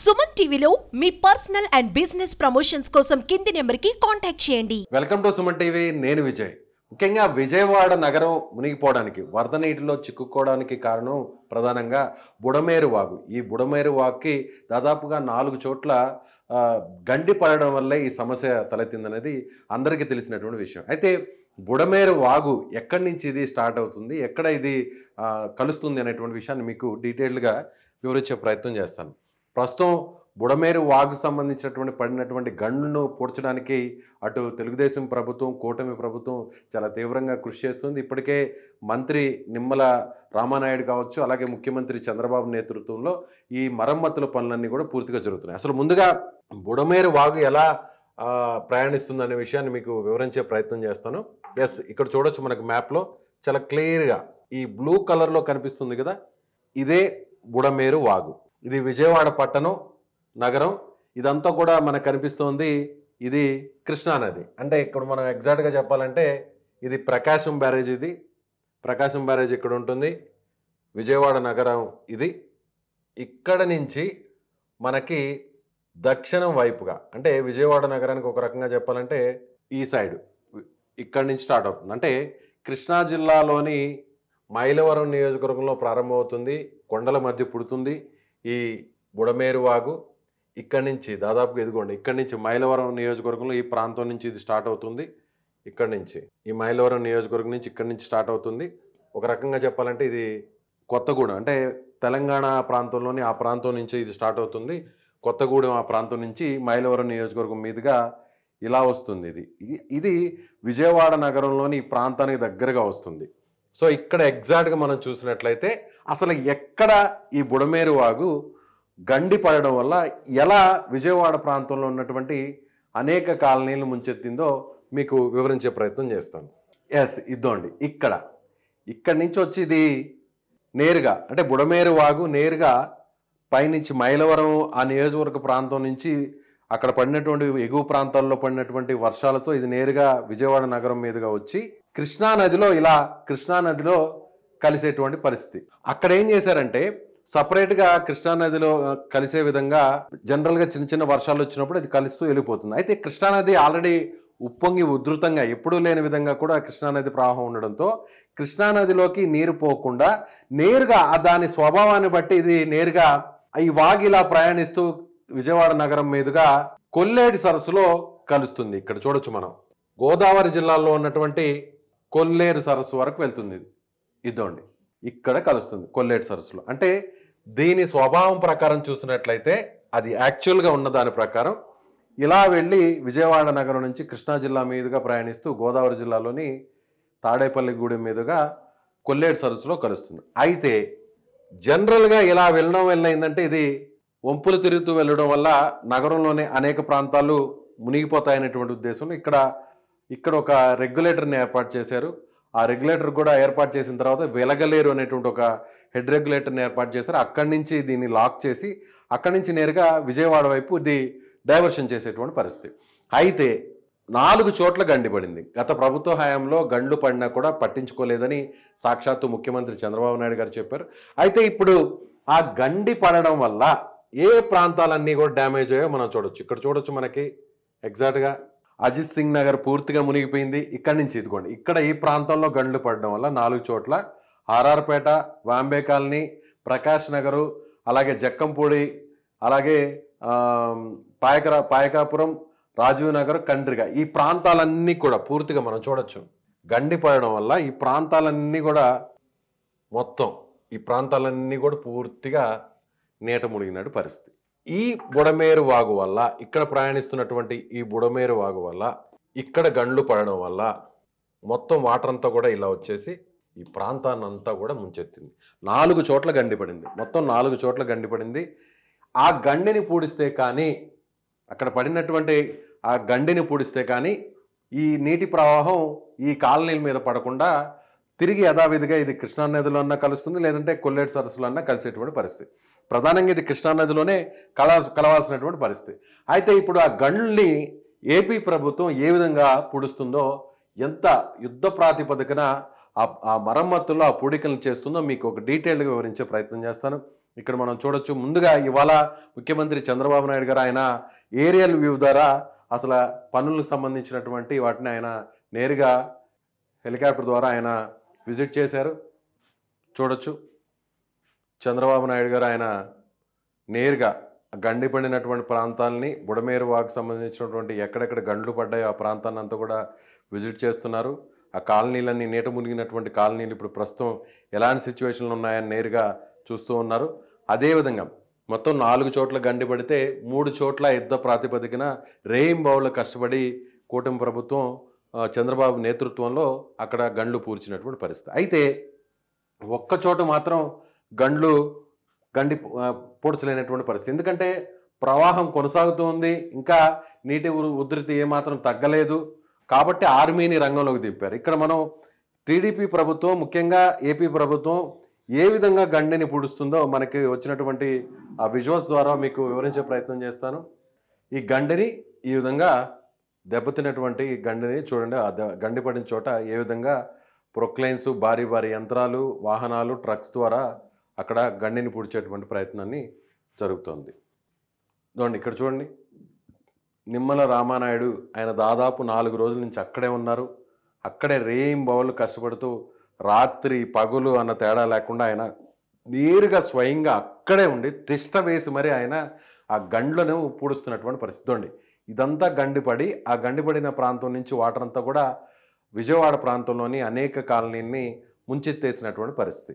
సుమన్ టీవీలో మీ personal and business promotions కోసం కింది నెంబర్కి కాంటాక్ట్ చేయండి. Welcome to Suman TV. నేను విజయ్. ముఖ్యంగా విజయవాడ నగరం మునిగిపోవడానికి, వరద నీటిలో చిక్కుకోవడానికి కారణం ప్రధానంగా బుడమేరు వాగు. ఈ బుడమేరు వాగుకి దాదాపుగా 4 చోట్ల గండి పడడం వల్లే ఈ సమస్య తలెత్తిందనేది అందరికీ తెలిసినటువంటి విషయం. అయితే బుడమేరు వాగు ఎక్కడి నుంచి ఇది స్టార్ట్ అవుతుంది, ఎక్కడ ఇది కలుస్తుంది అనేటువంటి విషయాన్ని మీకు డీటెయిల్డ్గా వివరించే ప్రయత్నం చేస్తాను. ప్రస్తుతం బుడమేరు వాగు సంబంధించినటువంటి పడినటువంటి గండును పూడ్చడానికి అటు తెలుగుదేశం ప్రభుత్వం, కూటమి ప్రభుత్వం చాలా తీవ్రంగా కృషి చేస్తుంది. ఇప్పటికే మంత్రి నిమ్మల రామానాయుడు కావచ్చు, అలాగే ముఖ్యమంత్రి చంద్రబాబు నేతృత్వంలో ఈ మరమ్మతుల పనులన్నీ కూడా పూర్తిగా జరుగుతున్నాయి. అసలు ముందుగా బుడమేరు వాగు ఎలా ప్రయాణిస్తుంది అనే విషయాన్ని మీకు వివరించే ప్రయత్నం చేస్తాను. ఎస్, ఇక్కడ చూడొచ్చు మనకు మ్యాప్లో చాలా క్లియర్గా ఈ బ్లూ కలర్లో కనిపిస్తుంది కదా, ఇదే బుడమేరు వాగు. ఇది విజయవాడ పట్టణం, నగరం. ఇదంతా కూడా మనకు కనిపిస్తోంది. ఇది కృష్ణానది. అంటే ఇక్కడ మనం ఎగ్జాక్ట్గా చెప్పాలంటే ఇది ప్రకాశం బ్యారేజ్. ఇది ప్రకాశం బ్యారేజ్ ఇక్కడ ఉంటుంది. విజయవాడ నగరం ఇది. ఇక్కడ నుంచి మనకి దక్షిణం వైపుగా, అంటే విజయవాడ నగరానికి ఒక రకంగా చెప్పాలంటే ఈ సైడ్ ఇక్కడి నుంచి స్టార్ట్ అవుతుంది. అంటే కృష్ణా జిల్లాలోని మైలవరం నియోజకవర్గంలో ప్రారంభమవుతుంది, కొండల మధ్య పుడుతుంది ఈ బుడమేరు వాగు. ఇక్కడి నుంచి దాదాపుగా ఇదిగోండి, ఇక్కడి నుంచి మైలవరం నియోజకవర్గంలో ఈ ప్రాంతం నుంచి ఇది స్టార్ట్ అవుతుంది. ఇక్కడి నుంచి ఈ మైలవరం నియోజకవర్గం నుంచి ఇక్కడి నుంచి స్టార్ట్ అవుతుంది. ఒక రకంగా చెప్పాలంటే ఇది కొత్తగూడెం, అంటే తెలంగాణ ప్రాంతంలోని ఆ ప్రాంతం నుంచి ఇది స్టార్ట్ అవుతుంది. కొత్తగూడెం ఆ ప్రాంతం నుంచి మైలవరం నియోజకవర్గం మీదుగా ఇలా వస్తుంది. ఇది విజయవాడ నగరంలోని ఈ ప్రాంతానికి దగ్గరగా వస్తుంది. సో ఇక్కడ ఎగ్జాక్ట్గా మనం చూసినట్లయితే అసలు ఎక్కడ ఈ బుడమేరు వాగు గండి పడడం వల్ల ఎలా విజయవాడ ప్రాంతంలో ఉన్నటువంటి అనేక కాలనీలు ముంచెత్తిందో మీకు వివరించే ప్రయత్నం చేస్తాను. ఎస్, ఇద్దోండి ఇక్కడి నుంచి వచ్చి ఇది నేరుగా, అంటే బుడమేరు వాగు నేరుగా పైనుంచి మైలవరం ఆ నియోజకవర్గ ప్రాంతం నుంచి అక్కడ పడినటువంటి ఎగువ ప్రాంతాల్లో పడినటువంటి వర్షాలతో ఇది నేరుగా విజయవాడ నగరం మీదుగా వచ్చి కృష్ణానదిలో కలిసేటువంటి పరిస్థితి. అక్కడ ఏం చేశారంటే సపరేట్గా కృష్ణానదిలో కలిసే విధంగా జనరల్గా చిన్న చిన్న వర్షాలు వచ్చినప్పుడు అది కలుస్తూ వెళ్ళిపోతుంది. అయితే కృష్ణానది ఆల్రెడీ ఉప్పొంగి ఉధృతంగా ఎప్పుడూ లేని విధంగా కూడా కృష్ణానది ప్రవాహం ఉండడంతో కృష్ణానదిలోకి నీరు పోకుండా నేరుగా దాని స్వభావాన్ని బట్టి ఇది నేరుగా ఈ వాగు ఇలా ప్రయాణిస్తూ విజయవాడ నగరం మీదుగా కొల్లేటి సరస్సులో కలుస్తుంది. ఇక్కడ చూడొచ్చు మనం గోదావరి జిల్లాలో ఉన్నటువంటి కొల్లేరు సరస్సు వరకు వెళ్తుంది. ఇదోండి ఇక్కడ కలుస్తుంది కొల్లేటి సరస్సులో. అంటే దీని స్వభావం ప్రకారం చూసినట్లయితే అది యాక్చువల్గా ఉన్న దాని ప్రకారం ఇలా వెళ్ళి విజయవాడ నగరం నుంచి కృష్ణా జిల్లా మీదుగా ప్రయాణిస్తూ గోదావరి జిల్లాలోని తాడేపల్లిగూడెం మీదుగా కొల్లేటి సరస్సులో కలుస్తుంది. అయితే జనరల్గా ఇలా వెళ్ళడం వల్ల ఏంటంటే ఇది వంపులు తిరుగుతూ వెళ్ళడం వల్ల నగరంలోనే అనేక ప్రాంతాలు మునిగిపోతాయనేటువంటి ఉద్దేశంలో ఇక్కడ ఒక రెగ్యులేటర్ని ఏర్పాటు చేశారు. ఆ రెగ్యులేటర్ కూడా ఏర్పాటు చేసిన తర్వాత వెలగలేరు అనేటువంటి ఒక హెడ్ రెగ్యులేటర్ని ఏర్పాటు చేశారు. అక్కడి నుంచి దీన్ని లాక్ చేసి అక్కడి నుంచి నేరుగా విజయవాడ వైపు ఇది డైవర్షన్ చేసేటువంటి పరిస్థితి. అయితే 4 చోట్ల గండి పడింది. గత ప్రభుత్వ హయాంలో గండ్లు పడినా కూడా పట్టించుకోలేదని సాక్షాత్తు ముఖ్యమంత్రి చంద్రబాబు నాయుడు గారు చెప్పారు. అయితే ఇప్పుడు ఆ గండి పడడం వల్ల ఏ ప్రాంతాలన్నీ కూడా డ్యామేజ్ అయ్యో మనం చూడొచ్చు. ఇక్కడ చూడొచ్చు మనకి ఎగ్జాక్ట్గా అజిత్ సింగ్ నగర్ పూర్తిగా మునిగిపోయింది. ఇక్కడి నుంచి ఇదిగోండి, ఇక్కడ ఈ ప్రాంతంలో గండ్లు పడడం వల్ల 4 చోట్ల ఆర్ఆర్పేట, వాంబే కాలనీ, ప్రకాష్ నగరు, అలాగే జక్కంపూడి, అలాగే పాయకాపురం, రాజీవ్ నగర్, కండ్రిగా ఈ ప్రాంతాలన్నీ కూడా పూర్తిగా మనం చూడొచ్చు. గండి పడడం వల్ల ఈ ప్రాంతాలన్నీ కూడా పూర్తిగా నీట మునిగినట్టు పరిస్థితి. ఈ బుడమేరు వాగు వల్ల, ఇక్కడ ప్రయాణిస్తున్నటువంటి ఈ బుడమేరు వాగు వల్ల ఇక్కడ గండ్లు పడడం వల్ల మొత్తం వాటర్ అంతా కూడా ఇలా వచ్చేసి ఈ ప్రాంతాన్ని అంతా కూడా ముంచెత్తింది. 4 చోట్ల గండి పడింది. మొత్తం 4 చోట్ల గండి పడింది. ఆ గండిని పూడిస్తే కానీ, అక్కడ పడినటువంటి ఆ గండిని పూడిస్తే కానీ ఈ నీటి ప్రవాహం ఈ కాలనీల మీద పడకుండా తిరిగి యథావిధిగా ఇది కృష్ణానదిలో అన్నా కలుస్తుంది, లేదంటే కొల్లేటి సరస్సులో అన్నా కలిసేటువంటి పరిస్థితి. ప్రధానంగా ఇది కృష్ణానదిలోనే కలవాల్సినటువంటి పరిస్థితి. అయితే ఇప్పుడు ఆ గండ్ని ఏపీ ప్రభుత్వం ఏ విధంగా పూడుస్తుందో, ఎంత యుద్ధ ప్రాతిపదికన ఆ మరమ్మతుల్లో ఆ పూడికలు చేస్తుందో మీకు ఒక డీటెయిల్గా వివరించే ప్రయత్నం చేస్తాను. ఇక్కడ మనం చూడొచ్చు. ముందుగా ఇవాళ ముఖ్యమంత్రి చంద్రబాబు నాయుడు గారు ఆయన ఏరియల్ వ్యూ ద్వారా అసలు పనులకు సంబంధించినటువంటి వాటిని ఆయన నేరుగా హెలికాప్టర్ ద్వారా ఆయన విజిట్ చేశారు. చూడొచ్చు చంద్రబాబు నాయుడు గారు ఆయన నేరుగా గండి పడినటువంటి ప్రాంతాలని, బుడమేరు వాకు సంబంధించినటువంటి ఎక్కడెక్కడ గండ్లు పడ్డాయో ఆ ప్రాంతాన్ని అంతా కూడా విజిట్ చేస్తున్నారు. ఆ కాలనీలన్నీ నీట మునిగినటువంటి కాలనీలు ఇప్పుడు ప్రస్తుతం ఎలాంటి సిచ్యువేషన్లు ఉన్నాయని నేరుగా చూస్తూ ఉన్నారు. అదేవిధంగా మొత్తం 4 చోట్ల గండి పడితే 3 చోట్ల యుద్ధ ప్రాతిపదికన రేయింబౌళ్ళు కష్టపడి కూటమి ప్రభుత్వం చంద్రబాబు నేతృత్వంలో అక్కడ గండ్లు పూడ్చినటువంటి పరిస్థితి. అయితే ఒక్క చోట మాత్రం గండి పూడ్చలేనటువంటి పరిస్థితి. ఎందుకంటే ప్రవాహం కొనసాగుతూ ఉంది, ఇంకా నీటి ఉధృతి ఏమాత్రం తగ్గలేదు. కాబట్టి ఆర్మీని రంగంలోకి దింపారు. ఇక్కడ మనం టీడీపీ ప్రభుత్వం, ముఖ్యంగా ఏపీ ప్రభుత్వం ఏ విధంగా గండిని పూడుస్తుందో మనకి వచ్చినటువంటి ఆ విజువల్స్ ద్వారా మీకు వివరించే ప్రయత్నం చేస్తాను. ఈ గండిని ఈ విధంగా దెబ్బతిన్నటువంటి గండిని చూడండి. ఆ గండి పడిన చోట ఏ విధంగా ప్రొక్లైన్స్, భారీ భారీ యంత్రాలు, వాహనాలు, ట్రక్స్ ద్వారా అక్కడ గండిని పూడ్చేటువంటి ప్రయత్నాన్ని జరుగుతోంది. చూడండి ఇక్కడ చూడండి, నిమ్మల రామానాయుడు ఆయన దాదాపు 4 రోజుల నుంచి అక్కడే ఉన్నారు. అక్కడే రేయింబవళ్ళు కష్టపడుతూ రాత్రి పగులు అన్న తేడా లేకుండా ఆయన నేరుగా స్వయంగా అక్కడే ఉండి తిష్ట వేసి మరి ఆయన ఆ గండ్లను పూడుస్తున్నటువంటి పరిస్థితి. చూడండి ఇదంతా గండిపడి, ఆ గండిపడిన ప్రాంతం నుంచి వాటర్ అంతా కూడా విజయవాడ ప్రాంతంలోని అనేక కాలనీని ముంచెత్తేసినటువంటి పరిస్థితి.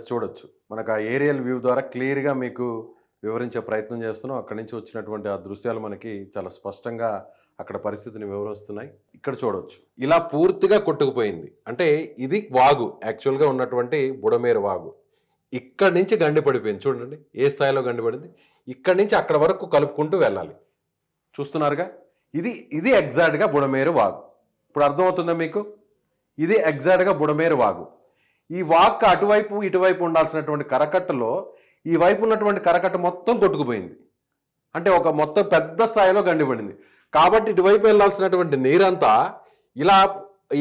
చూడొచ్చు మనకు ఆ ఏరియల్ వ్యూ ద్వారా క్లియర్గా మీకు వివరించే ప్రయత్నం చేస్తున్నాం. అక్కడి నుంచి వచ్చినటువంటి ఆ దృశ్యాలు మనకి చాలా స్పష్టంగా అక్కడ పరిస్థితిని వివరిస్తున్నాయి. ఇక్కడ చూడవచ్చు ఇలా పూర్తిగా కొట్టుకుపోయింది. అంటే ఇది వాగు, యాక్చువల్గా ఉన్నటువంటి బుడమేరు వాగు. ఇక్కడి నుంచి గండి పడిపోయింది. చూడండి ఏ స్థాయిలో గండి పడింది. ఇక్కడి నుంచి అక్కడ వరకు కలుపుకుంటూ వెళ్ళాలి. చూస్తున్నారుగా, ఇది ఎగ్జాక్ట్గా బుడమేరు వాగు. ఇప్పుడు అర్థమవుతుందా మీకు? ఇది ఎగ్జాక్ట్గా బుడమేరు వాగు. ఈ వాక్ అటువైపు ఇటువైపు ఉండాల్సినటువంటి కరకట్టలో ఈ వైపు ఉన్నటువంటి కరకట్ట మొత్తం కొట్టుకుపోయింది. అంటే ఒక మొత్తం పెద్ద స్థాయిలో గండిపడింది. కాబట్టి ఇటువైపు వెళ్ళాల్సినటువంటి నీరంతా ఇలా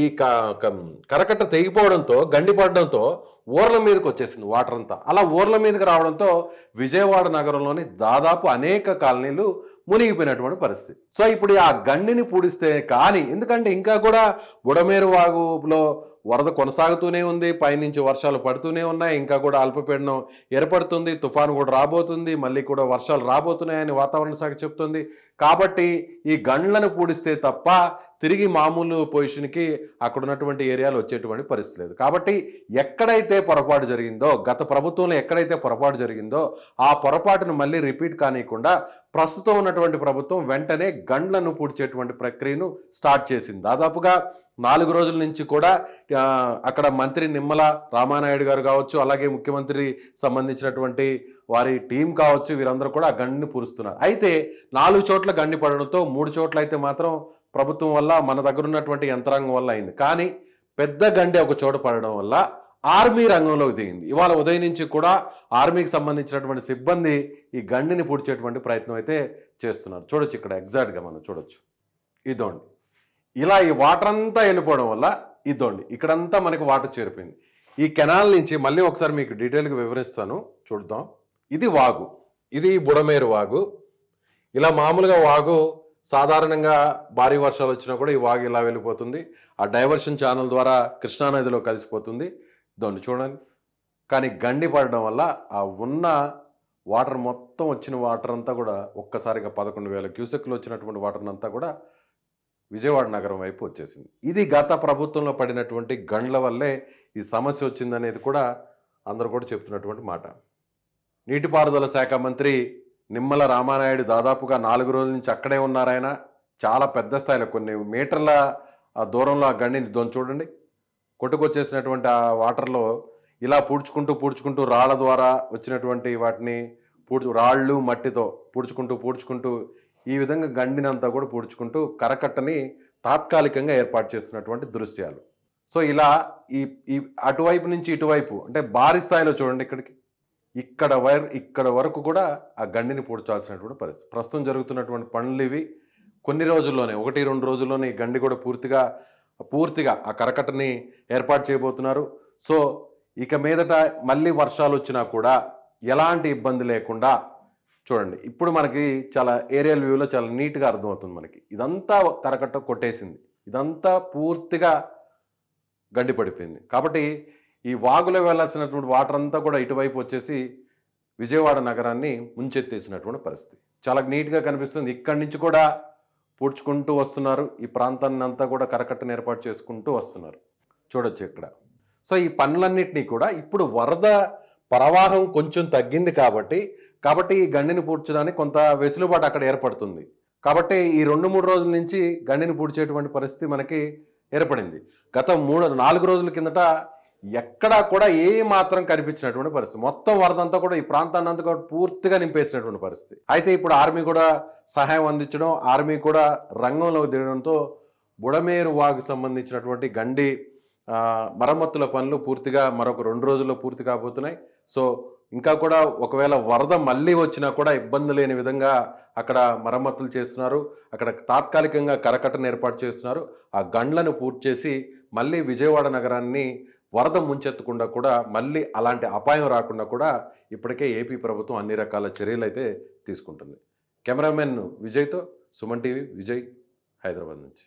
ఈ కరకట్ట తెగిపోవడంతో, గండిపడడంతో ఊర్ల మీదకి వచ్చేసింది వాటర్ అంతా. అలా ఊర్ల మీదకి రావడంతో విజయవాడ నగరంలోని దాదాపు అనేక కాలనీలు మునిగిపోయినటువంటి పరిస్థితి. సో ఇప్పుడు ఆ గండిని పూడిస్తే కానీ, ఎందుకంటే ఇంకా కూడా బుడమేరు వాగులో వరద కొనసాగుతూనే ఉంది, పైనుంచి వర్షాలు పడుతూనే ఉన్నాయి, ఇంకా కూడా అల్పపీడనం ఏర్పడుతుంది, తుఫాను కూడా రాబోతుంది, మళ్ళీ కూడా వర్షాలు రాబోతున్నాయని వాతావరణ శాఖ చెప్తుంది. కాబట్టి ఈ గండ్లను పూడిస్తే తప్ప తిరిగి మామూలు పొజిషన్కి అక్కడ ఉన్నటువంటి ఏరియాలు వచ్చేటువంటి పరిస్థితి లేదు. కాబట్టి ఎక్కడైతే పొరపాటు జరిగిందో, గత ప్రభుత్వంలో ఎక్కడైతే పొరపాటు జరిగిందో ఆ పొరపాటును మళ్ళీ రిపీట్ కానియకుండా ప్రస్తుతం ఉన్నటువంటి ప్రభుత్వం వెంటనే గండ్లను పూడ్చేటువంటి ప్రక్రియను స్టార్ట్ చేసింది. దాదాపుగా 4 రోజుల నుంచి కూడా అక్కడ మంత్రి నిమ్మల రామానాయుడు గారు కావచ్చు, అలాగే ముఖ్యమంత్రి సంబంధించినటువంటి వారి టీం కావచ్చు, వీరందరూ కూడా ఆ గండిని పూరుస్తున్నారు. అయితే 4 చోట్ల గండి పడడంతో 3 చోట్ల అయితే మాత్రం ప్రభుత్వం వల్ల, మన దగ్గర ఉన్నటువంటి యంత్రాంగం వల్ల అయింది. కానీ పెద్ద గండి ఒక చోట పడడం వల్ల ఆర్మీ రంగంలోకి దిగింది. ఇవాళ ఉదయం నుంచి కూడా ఆర్మీకి సంబంధించినటువంటి సిబ్బంది ఈ గండిని పూడ్చేటువంటి ప్రయత్నం అయితే చేస్తున్నారు. చూడొచ్చు ఇక్కడ ఎగ్జాక్ట్గా మనం చూడొచ్చు. ఇదోండి ఇలా ఈ వాటర్ అంతా వెళ్ళిపోవడం వల్ల ఇదోండి ఇక్కడంతా మనకి వాటర్ చేరిపోయింది. ఈ కెనాల్ నుంచి మళ్ళీ ఒకసారి మీకు డీటెయిల్గా వివరిస్తాను, చూద్దాం. ఇది వాగు, ఇది బుడమేరు వాగు. ఇలా మామూలుగా వాగు సాధారణంగా భారీ వర్షాలు వచ్చినా కూడా ఈ వాగు ఇలా వెళ్ళిపోతుంది. ఆ డైవర్షన్ ఛానల్ ద్వారా కృష్ణానదిలో కలిసిపోతుంది. దాన్ని చూడండి. కానీ గండి పడడం వల్ల ఆ ఉన్న వాటర్ మొత్తం వచ్చిన వాటర్ అంతా కూడా ఒక్కసారిగా 11,000 క్యూసెక్లు వచ్చినటువంటి వాటర్ అంతా కూడా విజయవాడ నగరం వైపు వచ్చేసింది. ఇది గత ప్రభుత్వంలో పడినటువంటి గండ్ల వల్లే ఈ సమస్య వచ్చిందనేది కూడా అందరూ కూడా చెప్తున్నటువంటి మాట. నీటిపారుదల శాఖ మంత్రి నిమ్మల రామానాయుడు దాదాపుగా 4 రోజుల నుంచి అక్కడే ఉన్నారాయన. చాలా పెద్ద స్థాయిలో కొన్ని మీటర్ల దూరంలో ఆ గండిని చూడండి కొట్టుకొచ్చేసినటువంటి ఆ వాటర్లో ఇలా పూడ్చుకుంటూ రాళ్ల ద్వారా వచ్చినటువంటి వాటిని రాళ్ళు మట్టితో పూడ్చుకుంటూ ఈ విధంగా గండినంతా కూడా పూడ్చుకుంటూ కరకట్టని తాత్కాలికంగా ఏర్పాటు చేస్తున్నటువంటి దృశ్యాలు. సో ఇలా ఈ అటువైపు నుంచి ఇటువైపు అంటే భారీ స్థాయిలో చూడండి ఇక్కడ వరకు కూడా ఆ గండిని పూడ్చాల్సినటువంటి పరిస్థితి. ప్రస్తుతం జరుగుతున్నటువంటి పనులు ఇవి. కొన్ని రోజుల్లోనే 1-2 రోజుల్లోనే ఈ గండి కూడా పూర్తిగా ఆ కరకట్టని ఏర్పాటు చేయబోతున్నారు. సో ఇక మీదట మళ్ళీ వర్షాలు వచ్చినా కూడా ఎలాంటి ఇబ్బంది లేకుండా చూడండి. ఇప్పుడు మనకి చాలా ఏరియల్ వ్యూలో చాలా నీట్గా అర్థమవుతుంది మనకి. ఇదంతా కరకట్ట కొట్టేసింది, ఇదంతా పూర్తిగా గడ్డి పడిపోయింది. కాబట్టి ఈ వాగులో వెళ్ళాల్సినటువంటి వాటర్ అంతా కూడా ఇటువైపు వచ్చేసి విజయవాడ నగరాన్ని ముంచెత్తేసినటువంటి పరిస్థితి చాలా నీట్గా కనిపిస్తుంది. ఇక్కడి నుంచి కూడా పూడ్చుకుంటూ వస్తున్నారు, ఈ ప్రాంతాన్ని అంతా కూడా కరకట్టను ఏర్పాటు చేసుకుంటూ వస్తున్నారు, చూడొచ్చు ఇక్కడ. సో ఈ పనులన్నింటినీ కూడా ఇప్పుడు వరద ప్రవాహం కొంచెం తగ్గింది కాబట్టి ఈ గండిని పూడ్చడానికి కొంత వెసులుబాటు అక్కడ ఏర్పడుతుంది. కాబట్టి ఈ 2-3 రోజుల నుంచి గండిని పూడ్చేటువంటి పరిస్థితి మనకి ఏర్పడింది. గత 3-4 రోజుల కిందట ఎక్కడా కూడా ఏ మాత్రం కనిపించినటువంటి పరిస్థితి, మొత్తం వరద అంతా కూడా ఈ ప్రాంతాన్ని అంతా కూడా పూర్తిగా నింపేసినటువంటి పరిస్థితి. అయితే ఇప్పుడు ఆర్మీ కూడా సహాయం అందించడం, ఆర్మీ కూడా రంగంలోకి దిగడంతో బుడమేరు వాగు సంబంధించినటువంటి గండి మరమ్మతుల పనులు పూర్తిగా మరొక 2 రోజుల్లో పూర్తి కాబోతున్నాయి. సో ఇంకా కూడా ఒకవేళ వరద మళ్ళీ వచ్చినా కూడా ఇబ్బంది లేని విధంగా అక్కడ మరమ్మతులు చేస్తున్నారు, అక్కడ తాత్కాలికంగా కరకట్టను ఏర్పాటు చేస్తున్నారు. ఆ గండ్లను పూర్తి చేసి మళ్ళీ విజయవాడ నగరాన్ని వరద ముంచెత్తకుండా కూడా, మళ్ళీ అలాంటి అపాయం రాకుండా కూడా ఇప్పటికే ఏపీ ప్రభుత్వం అన్ని రకాల చర్యలు అయితే తీసుకుంటుంది. కెమెరామెన్ విజయ్తో సుమన్ టీవీ, విజయ్, హైదరాబాద్ నుంచి.